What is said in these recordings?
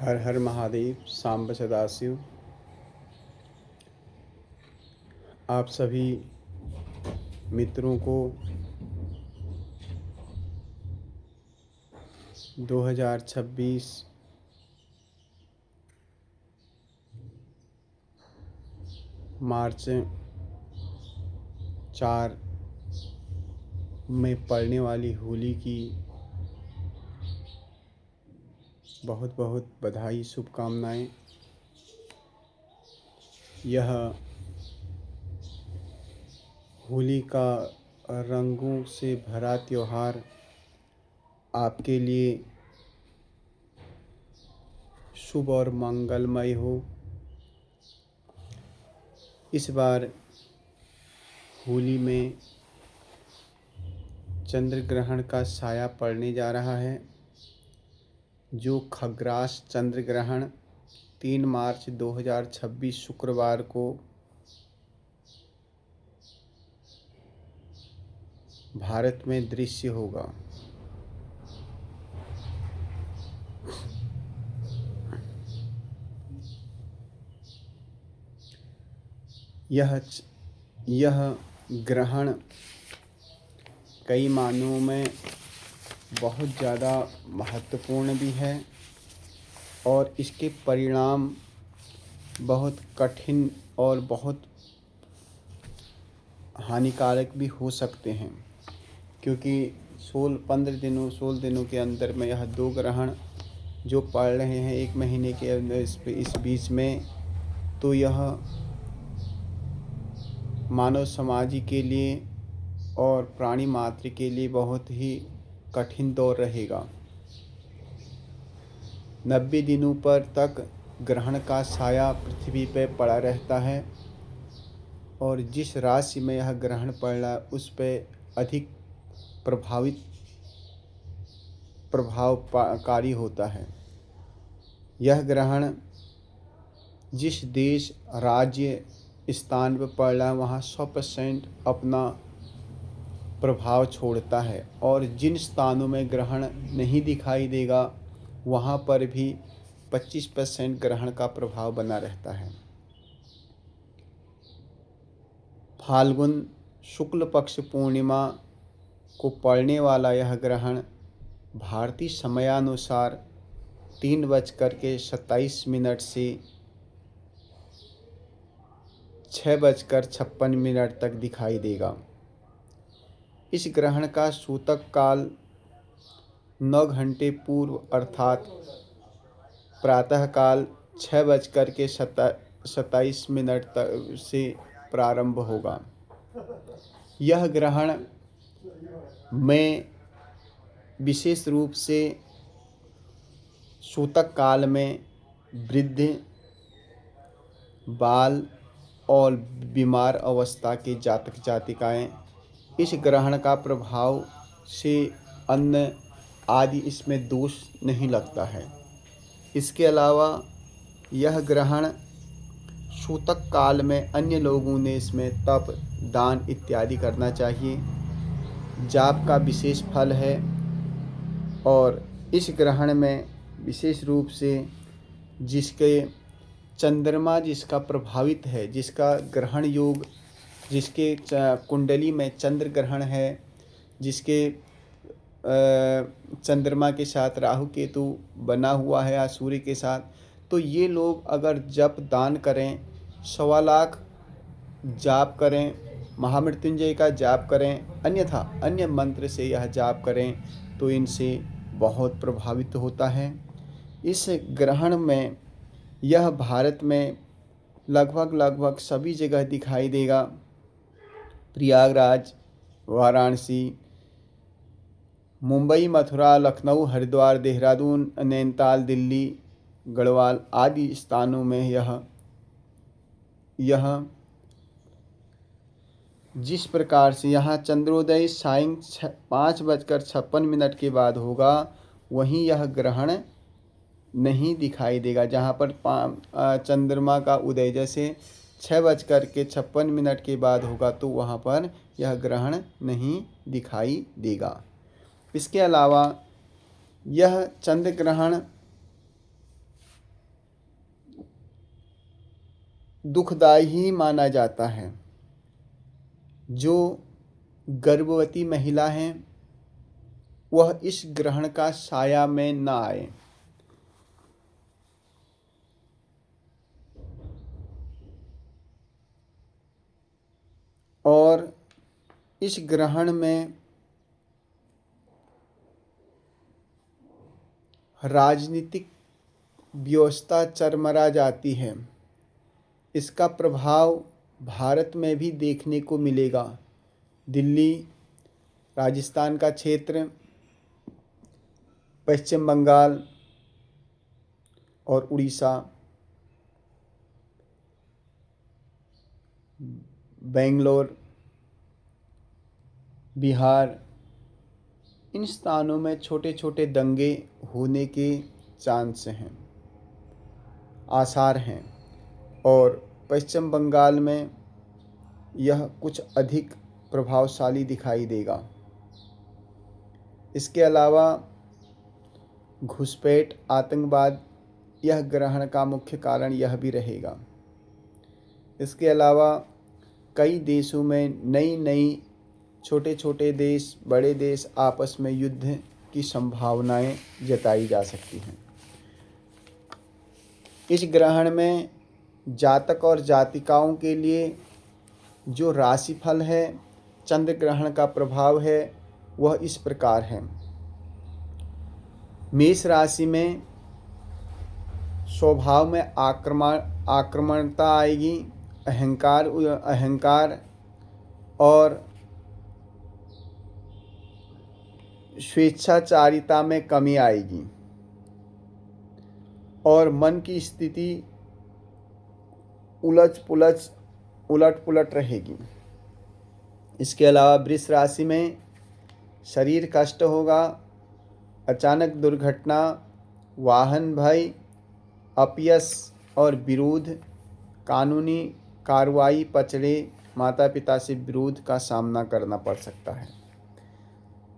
हर हर महादेव। सांब सदाशिव। आप सभी मित्रों को 2026 मार्च 4 में पड़ने वाली होली की बहुत बहुत बधाई, शुभकामनाएं। यह होली का रंगों से भरा त्योहार आपके लिए शुभ और मंगलमय हो। इस बार होली में चंद्र ग्रहण का साया पड़ने जा रहा है, जो खग्रास चंद्र ग्रहण 3 मार्च 2026 शुक्रवार को भारत में दृश्य होगा। यह ग्रहण कई मायनों में बहुत ज़्यादा महत्वपूर्ण भी है और इसके परिणाम बहुत कठिन और बहुत हानिकारक भी हो सकते हैं, क्योंकि 16 दिनों के अंदर में यह 2 ग्रहण जो पड़ रहे हैं 1 महीने के अंदर इस बीच में, तो यह मानव समाज के लिए और प्राणी मात्र के लिए बहुत ही कठिन दौर रहेगा। 90 दिनों पर तक ग्रहण का साया पृथ्वी पर पड़ा रहता है और जिस राशि में यह ग्रहण पड़ रहा है उस पर अधिक प्रभावकारी होता है। यह ग्रहण जिस देश, राज्य, स्थान पर पड़ रहा है वहाँ 100% अपना प्रभाव छोड़ता है और जिन स्थानों में ग्रहण नहीं दिखाई देगा वहाँ पर भी 25% ग्रहण का प्रभाव बना रहता है। फाल्गुन शुक्ल पक्ष पूर्णिमा को पड़ने वाला यह ग्रहण भारतीय समयानुसार 3:27 से 6:56 तक दिखाई देगा। इस ग्रहण का सूतक काल 9 घंटे पूर्व अर्थात प्रातः काल 6:27 तक से प्रारंभ होगा। यह ग्रहण में विशेष रूप से सूतक काल में वृद्ध, बाल और बीमार अवस्था के जातक जातिकाएं इस ग्रहण का प्रभाव से अन्न आदि इसमें दोष नहीं लगता है। इसके अलावा यह ग्रहण सूतक काल में अन्य लोगों ने इसमें तप, दान इत्यादि करना चाहिए। जाप का विशेष फल है और इस ग्रहण में विशेष रूप से जिसके चंद्रमा जिसका प्रभावित है, जिसका ग्रहण योग, जिसके कुंडली में चंद्र ग्रहण है, जिसके चंद्रमा के साथ राहु केतु बना हुआ है या सूर्य के साथ, तो ये लोग अगर जप दान करें, 1.25 लाख जाप करें, महामृत्युंजय का जाप करें, अन्यथा अन्य मंत्र से यह जाप करें तो इनसे बहुत प्रभावित होता है। इस ग्रहण में यह भारत में लगभग सभी जगह दिखाई देगा। प्रयागराज, वाराणसी, मुंबई, मथुरा, लखनऊ, हरिद्वार, देहरादून, नैनीताल, दिल्ली, गढ़वाल आदि स्थानों में यह जिस प्रकार से यहाँ चंद्रोदय सायं 5:56 के बाद होगा, वहीं यह ग्रहण नहीं दिखाई देगा। जहाँ पर चंद्रमा का उदय जैसे 6:56 के बाद होगा तो वहाँ पर यह ग्रहण नहीं दिखाई देगा। इसके अलावा यह चंद्र ग्रहण दुखदायी ही माना जाता है। जो गर्भवती महिला हैं वह इस ग्रहण का साया में न आए। और इस ग्रहण में राजनीतिक व्यवस्था चरमरा जाती है। इसका प्रभाव भारत में भी देखने को मिलेगा। दिल्ली, राजस्थान का क्षेत्र, पश्चिम बंगाल और उड़ीसा, बेंगलोर, बिहार, इन स्थानों में छोटे छोटे दंगे होने के चांस हैं, आसार हैं। और पश्चिम बंगाल में यह कुछ अधिक प्रभावशाली दिखाई देगा। इसके अलावा घुसपैठ, आतंकवाद, यह ग्रहण का मुख्य कारण यह भी रहेगा। इसके अलावा कई देशों में नई नई छोटे छोटे देश, बड़े देश आपस में युद्ध की संभावनाएं जताई जा सकती हैं। इस ग्रहण में जातक और जातिकाओं के लिए जो राशिफल है, चंद्र ग्रहण का प्रभाव है, वह इस प्रकार है। मेष राशि में स्वभाव में आक्रमणता आएगी, अहंकार और स्वेच्छाचारिता में कमी आएगी और मन की स्थिति उलट पुलट रहेगी। इसके अलावा वृष राशि में शरीर कष्ट होगा, अचानक दुर्घटना, वाहन भय, अपयश और विरोध, कानूनी कार्रवाई, पचड़े, माता पिता से विरोध का सामना करना पड़ सकता है।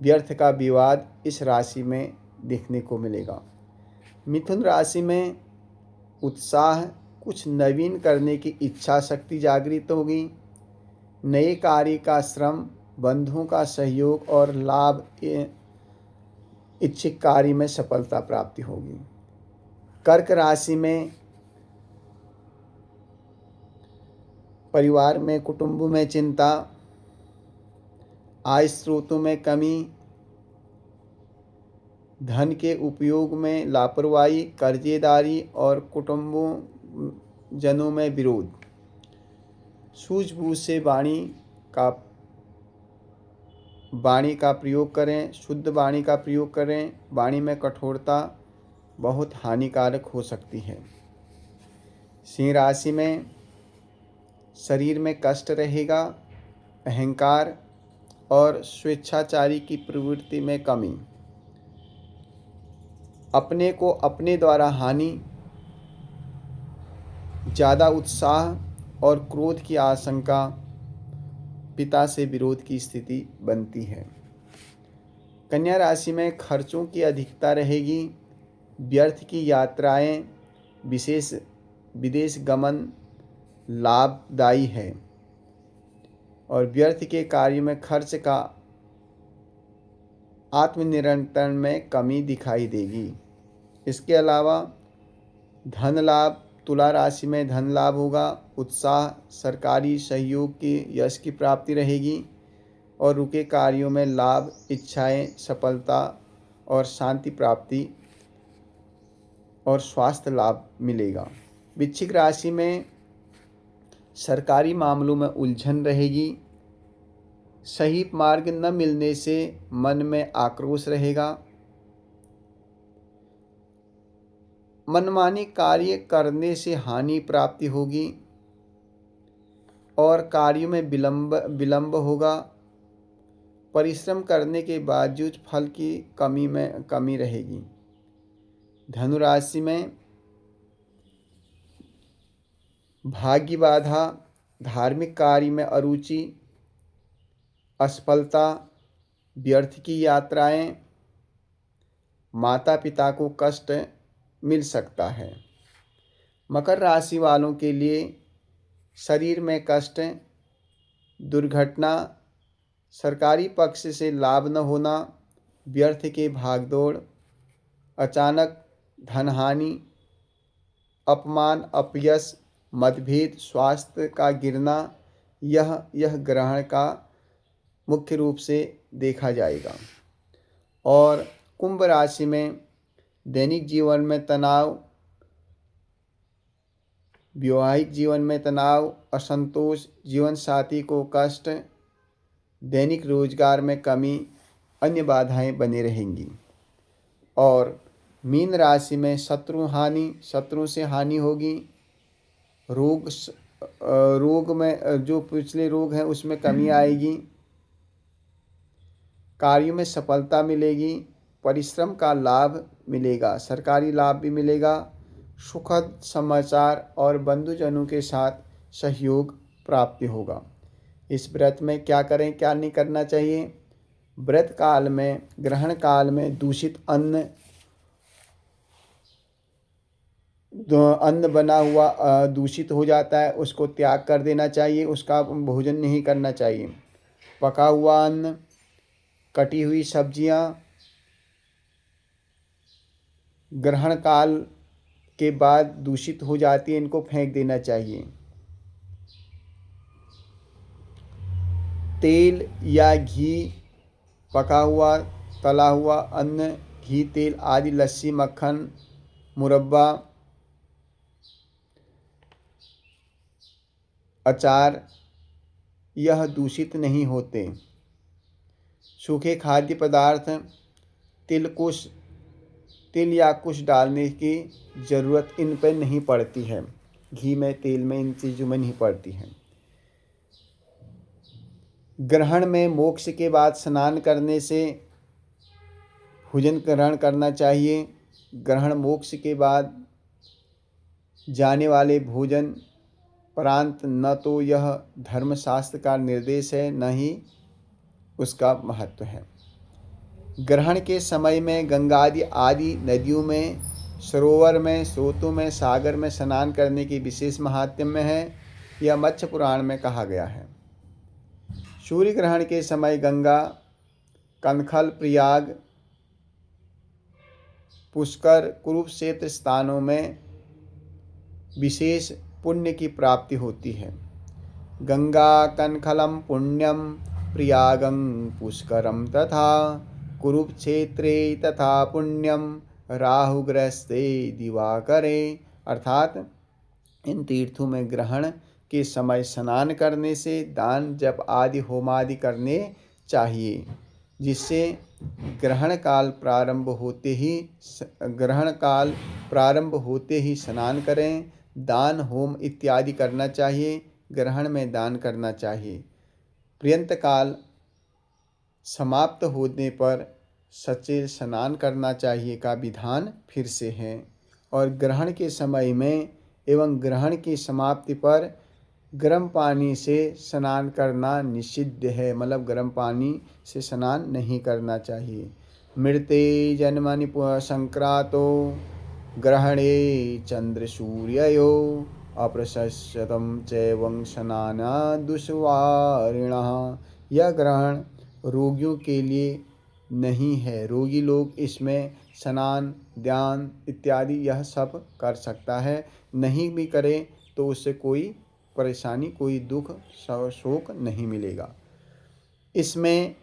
व्यर्थ का विवाद इस राशि में देखने को मिलेगा। मिथुन राशि में उत्साह, कुछ नवीन करने की इच्छा शक्ति जागृत होगी। नए कार्य का श्रम, बंधुओं का सहयोग और लाभ, इच्छित कार्य में सफलता प्राप्ति होगी। कर्क राशि में परिवार में, कुटुंब में चिंता, आय स्रोतों में कमी, धन के उपयोग में लापरवाही, कर्जेदारी और कुटुंबों जनों में विरोध। सूझबूझ से वाणी का प्रयोग करें, शुद्ध वाणी का प्रयोग करें। वाणी में कठोरता बहुत हानिकारक हो सकती है। सिंह राशि में शरीर में कष्ट रहेगा, अहंकार और स्वेच्छाचारी की प्रवृत्ति में कमी, अपने को अपने द्वारा हानि, ज़्यादा उत्साह और क्रोध की आशंका, पिता से विरोध की स्थिति बनती है। कन्या राशि में खर्चों की अधिकता रहेगी, व्यर्थ की यात्राएं, विदेश गमन लाभदायी है और व्यर्थ के कार्य में खर्च का आत्मनियंत्रण में कमी दिखाई देगी। इसके अलावा धन लाभ, तुला राशि में धन लाभ होगा, उत्साह, सरकारी सहयोग की यश की प्राप्ति रहेगी और रुके कार्यों में लाभ, इच्छाएं, सफलता और शांति प्राप्ति और स्वास्थ्य लाभ मिलेगा। वृश्चिक राशि में सरकारी मामलों में उलझन रहेगी, सही मार्ग न मिलने से मन में आक्रोश रहेगा, मनमानी कार्य करने से हानि प्राप्ति होगी और कार्यों में विलंब होगा। परिश्रम करने के बावजूद फल की कमी रहेगी। धनु राशि में भाग्य बाधा, धार्मिक कार्य में अरुचि, असफलता, व्यर्थ की यात्राएं, माता पिता को कष्ट मिल सकता है। मकर राशि वालों के लिए शरीर में कष्ट, दुर्घटना, सरकारी पक्ष से लाभ न होना, व्यर्थ की भागदौड़, अचानक धनहानि, अपमान, अपयश, मतभेद, स्वास्थ्य का गिरना, यह ग्रहण का मुख्य रूप से देखा जाएगा। और कुंभ राशि में दैनिक जीवन में तनाव, वैवाहिक जीवन में तनाव, असंतोष, जीवन साथी को कष्ट, दैनिक रोजगार में कमी, अन्य बाधाएं बनी रहेंगी। और मीन राशि में शत्रु से हानि होगी। रोग में जो पिछले रोग हैं उसमें कमी आएगी। कार्यों में सफलता मिलेगी। परिश्रम का लाभ मिलेगा, सरकारी लाभ भी मिलेगा। सुखद समाचार और बंधुजनों के साथ सहयोग प्राप्ति होगा। इस व्रत में क्या करें, क्या नहीं करना चाहिए। व्रत काल में, ग्रहण काल में दूषित अन्न बना हुआ दूषित हो जाता है, उसको त्याग कर देना चाहिए, उसका भोजन नहीं करना चाहिए। पका हुआ अन्न, कटी हुई सब्जियां ग्रहण काल के बाद दूषित हो जाती है, इनको फेंक देना चाहिए। तेल या घी, पका हुआ तला हुआ अन्न, घी, तेल आदि, लस्सी, मक्खन, मुरब्बा, अचार, यह दूषित नहीं होते। सूखे खाद्य पदार्थ, तिल या कुछ डालने की ज़रूरत इन पर नहीं पड़ती है। घी में, तेल में, इन चीज़ों में नहीं पड़ती है। ग्रहण में मोक्ष के बाद स्नान करने से भोजन ग्रहण करना चाहिए। ग्रहण मोक्ष के बाद जाने वाले भोजन प्रांत न तो यह धर्मशास्त्र का निर्देश है, न ही उसका महत्व है। ग्रहण के समय में गंगा आदि नदियों में, सरोवर में, स्रोतों में, सागर में स्नान करने की विशेष महात्म्य है। यह मत्स्य पुराण में कहा गया है। सूर्य ग्रहण के समय गंगा, कनखल, प्रयाग, पुष्कर, कुरुक्षेत्र स्थानों में विशेष पुण्य की प्राप्ति होती है। गंगा कनखलम पुण्यम, प्रयागं पुष्करम तथा कुरुक्षेत्रे तथा पुण्यम राहुग्रस्ते दिवाकरे। अर्थात इन तीर्थों में ग्रहण के समय स्नान करने से दान, जप आदि होमादि करने चाहिए, जिससे ग्रहण काल प्रारंभ होते ही स्नान करें। दान, होम इत्यादि करना चाहिए। ग्रहण में दान करना चाहिए। पर्यंत काल समाप्त होने पर सचेत स्नान करना चाहिए का विधान फिर से है। और ग्रहण के समय में एवं ग्रहण की समाप्ति पर गर्म पानी से स्नान करना निषिद्ध है, मतलब गर्म पानी से स्नान नहीं करना चाहिए। मृते जन्मनि संक्रांतो ग्रहणे चंद्र सूर्ययो अप्रशस्यतम चैवं स्नाना दुष्वारिणः। यह ग्रहण रोगियों के लिए नहीं है। रोगी लोग इसमें स्नान, ध्यान इत्यादि यह सब कर सकता है। नहीं भी करे तो उससे कोई परेशानी, कोई दुख, शोक नहीं मिलेगा। इसमें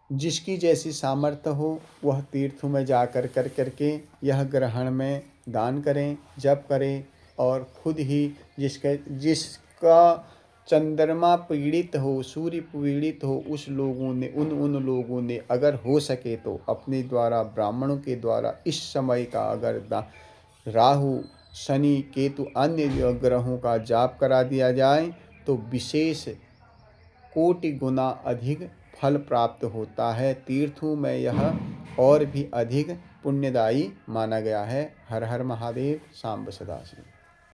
जिसकी जैसी सामर्थ्य हो वह तीर्थों में जाकर करके यह ग्रहण में दान करें, जप करें। और खुद ही जिसका चंद्रमा पीड़ित हो, सूर्य पीड़ित हो, उन लोगों ने अगर हो सके तो अपने द्वारा, ब्राह्मणों के द्वारा इस समय का अगर राहु, शनि, केतु, अन्य ग्रहों का जाप करा दिया जाए तो विशेष कोटि गुना अधिक फल प्राप्त होता है। तीर्थों में यह और भी अधिक पुण्यदायी माना गया है। हर हर महादेव। सांब सदाशिव।